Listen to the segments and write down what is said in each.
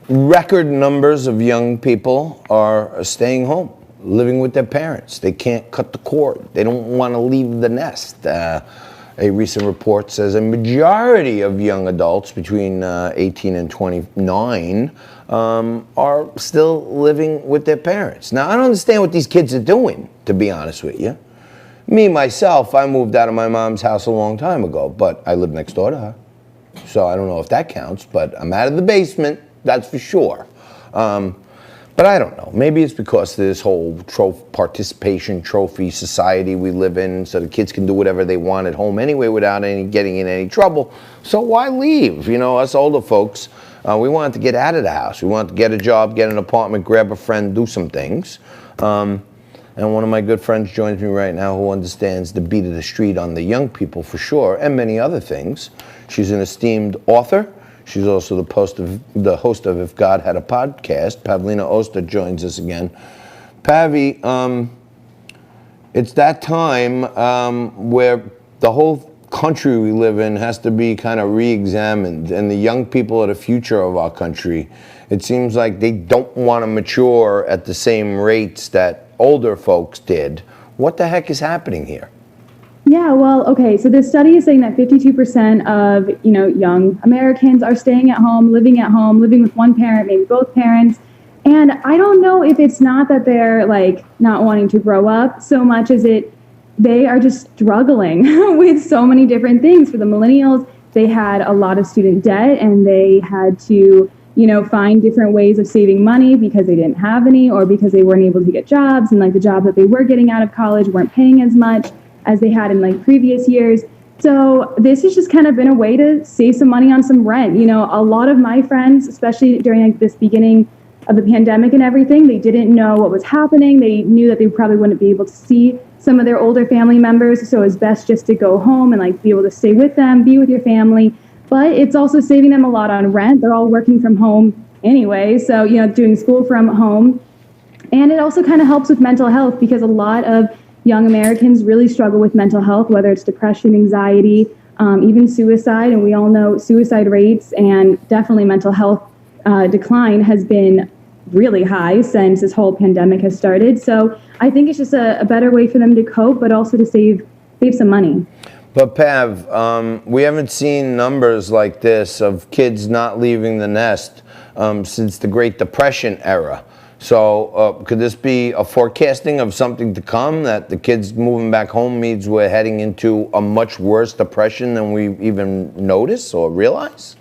record numbers of young people are staying home, living with their parents. They can't cut the cord. They don't want to leave the nest. A recent report says a majority of young adults between 18 and 29 are still living with their parents. Now, I don't understand what these kids are doing, to be honest with you. Me, myself, I moved out of my mom's house a long time ago, but I live next door to her. So I don't know if that counts, but I'm out of the basement, that's for sure. But I don't know. Maybe it's because of this whole participation trophy society we live in, so the kids can do whatever they want at home anyway without getting in any trouble. So why leave? You know, us older folks, we wanted to get out of the house. We wanted to get a job, get an apartment, grab a friend, do some things. And one of my good friends joins me right now who understands the beat of the street on the young people for sure, and many other things. She's an esteemed author. She's also the host of If God Had a Podcast. Pavlina Osta joins us again. Pavi, it's that time where the whole country we live in has to be kind of re-examined, and the young people are the future of our country. It seems like they don't want to mature at the same rates that older folks did. What the heck is happening here? Yeah, well, okay, so this study is saying that 52% of, young Americans are staying at home, living with one parent, maybe both parents. And I don't know if it's not that they're not wanting to grow up so much as they are just struggling with so many different things. For the millennials, they had a lot of student debt and they had to, find different ways of saving money because they didn't have any or because they weren't able to get jobs, and the jobs that they were getting out of college weren't paying as much as they had in previous years. So this has just kind of been a way to save some money on some rent. A lot of my friends, especially during this beginning of the pandemic and everything, they didn't know what was happening. They knew that they probably wouldn't be able to see some of their older family members. So it's best just to go home and be able to stay with them, be with your family. But it's also saving them a lot on rent. They're all working from home anyway. So, doing school from home. And it also kind of helps with mental health because a lot of young Americans really struggle with mental health, whether it's depression, anxiety, even suicide. And we all know suicide rates and definitely mental health decline has been really high since this whole pandemic has started. So I think it's just a better way for them to cope, but also to save some money. But Pav, we haven't seen numbers like this of kids not leaving the nest since the Great Depression era. So could this be a forecasting of something to come, that the kids moving back home means we're heading into a much worse depression than we even notice or realize?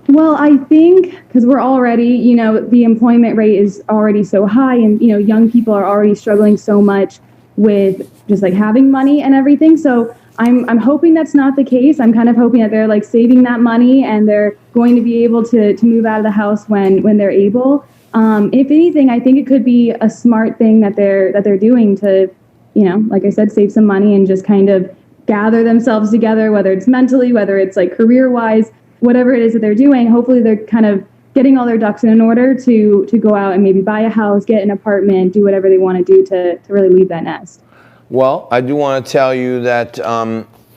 Well, I think because we're already, the employment rate is already so high, and, young people are already struggling so much with just having money and everything. So I'm hoping that's not the case. I'm kind of hoping that they're saving that money and they're going to be able to move out of the house when they're able. If anything, I think it could be a smart thing that they're doing to, like I said, save some money and just kind of gather themselves together, whether it's mentally, whether it's career-wise, whatever it is that they're doing. Hopefully they're kind of getting all their ducks in order to go out and maybe buy a house, get an apartment, do whatever they want to do to really leave that nest. Well, I do want to tell you that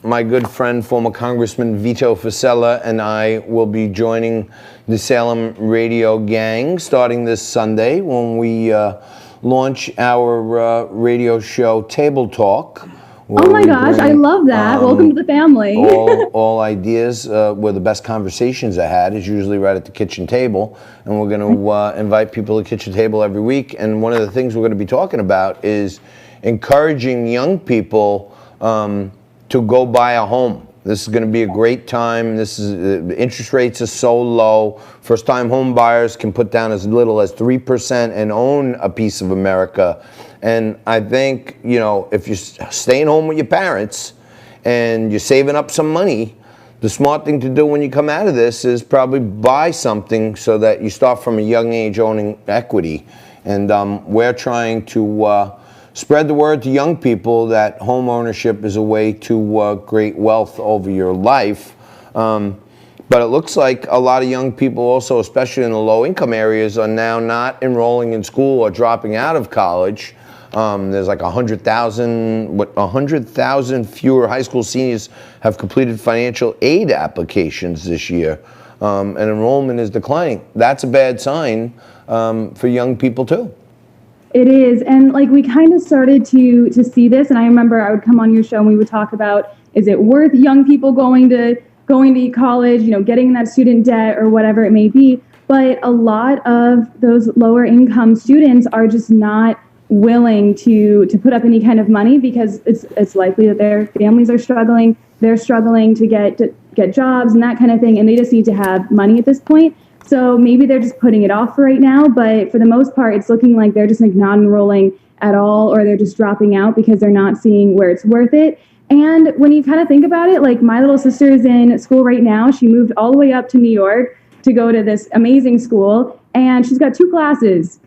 my good friend, former Congressman Vito Fossella, and I will be joining the Salem Radio gang starting this Sunday when we launch our radio show Table Talk. Oh my gosh, I love that. Welcome to the family. all ideas where the best conversations are had is usually right at the kitchen table. And we're going to invite people to the kitchen table every week. And one of the things we're going to be talking about is encouraging young people to go buy a home. This is going to be a great time. The interest rates are so low. First-time home buyers can put down as little as 3% and own a piece of America. And I think, if you're staying home with your parents and you're saving up some money, the smart thing to do when you come out of this is probably buy something so that you start from a young age owning equity. And we're trying to spread the word to young people that home ownership is a way to create wealth over your life. But it looks like a lot of young people also, especially in the low-income areas, are now not enrolling in school or dropping out of college. There's 100,000 fewer high school seniors have completed financial aid applications this year. and enrollment is declining. That's a bad sign for young people too. It is, and like we kind of started to see this, and I remember I would come on your show and we would talk about, is it worth young people going to college, getting that student debt or whatever it may be. But a lot of those lower income students are just not willing to put up any kind of money because it's likely that their families are struggling. They're struggling to get jobs and that kind of thing, and they just need to have money at this point. So maybe they're just putting it off for right now, but for the most part, it's looking like they're just like not enrolling at all, or they're just dropping out because they're not seeing where it's worth it. And when you kind of think about it, like my little sister is in school right now. She moved all the way up to New York to go to this amazing school, and she's got 2 classes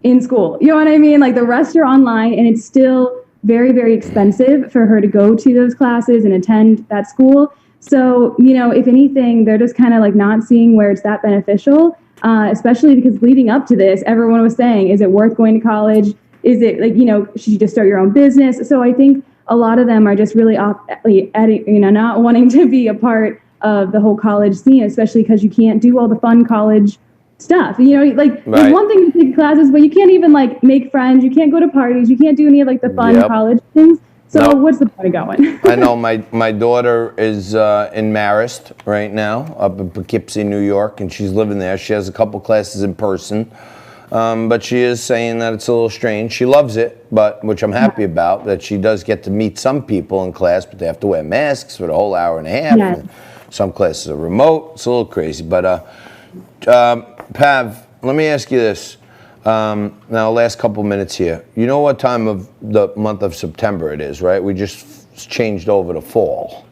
in school. You know what I mean? Like the rest are online, and it's still very, very expensive for her to go to those classes and attend that school. So, if anything, they're just kind of like not seeing where it's that beneficial, especially because leading up to this, everyone was saying, is it worth going to college? Is it like, should you just start your own business? So I think a lot of them are just really, not wanting to be a part of the whole college scene, especially because you can't do all the fun college stuff. Right. There's one thing to take classes, but you can't even like make friends. You can't go to parties. You can't do any of like the fun college things. So what's the point of going? I know my daughter is in Marist right now, up in Poughkeepsie, New York, and she's living there. She has a couple classes in person, but she is saying that it's a little strange. She loves it, which I'm happy about, that she does get to meet some people in class, but they have to wear masks for the whole hour and a half. Yes. And some classes are remote. It's a little crazy. But Pav, let me ask you this. Now, last couple minutes here. You know what time of the month of September it is, right? We just changed over to fall.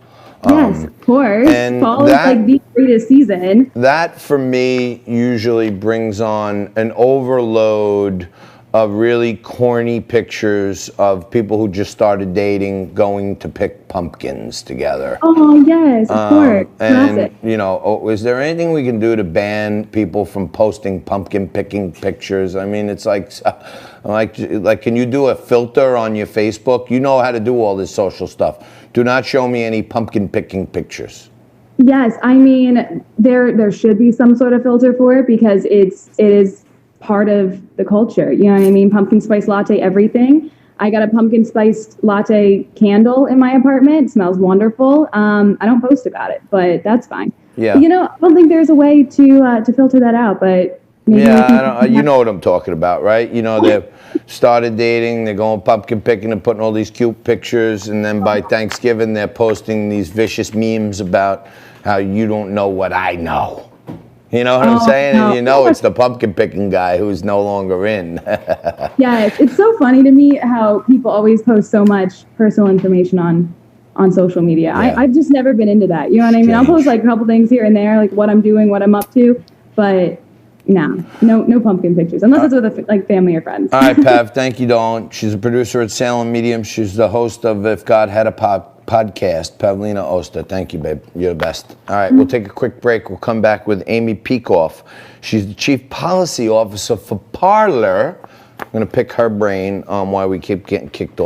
Yes, of course. And fall is like the greatest season. That, for me, usually brings on an overload of really corny pictures of people who just started dating going to pick pumpkins together. Oh, yes, of course. And, is there anything we can do to ban people from posting pumpkin picking pictures? I mean, it's like, can you do a filter on your Facebook? You know how to do all this social stuff. Do not show me any pumpkin picking pictures. Yes, I mean, there should be some sort of filter for it because it is part of the culture. You know what I mean? Pumpkin spice latte, everything. I got a pumpkin spiced latte candle in my apartment. It smells wonderful. I don't post about it, but that's fine. Yeah. But, I don't think there's a way to filter that out, but maybe. Yeah, you know what I'm talking about, right? They've started dating, they're going pumpkin picking and putting all these cute pictures, and then by Thanksgiving, they're posting these vicious memes about how you don't know what I know. You know what I'm saying? No. And it's the pumpkin picking guy who's no longer in. Yeah, it's so funny to me how people always post so much personal information on social media. Yeah. I've just never been into that. You know what I mean? I'll post like a couple things here and there, like what I'm doing, what I'm up to, but no pumpkin pictures, unless it's with like family or friends. All right, Pav, thank you, Dawn. She's a producer at Salem Media. She's the host of If God Had a Podcast, Pavlina Osta. Thank you, babe. You're the best. All right, we'll take a quick break. We'll come back with Amy Peikoff. She's the Chief Policy Officer for Parler. I'm going to pick her brain on why we keep getting kicked off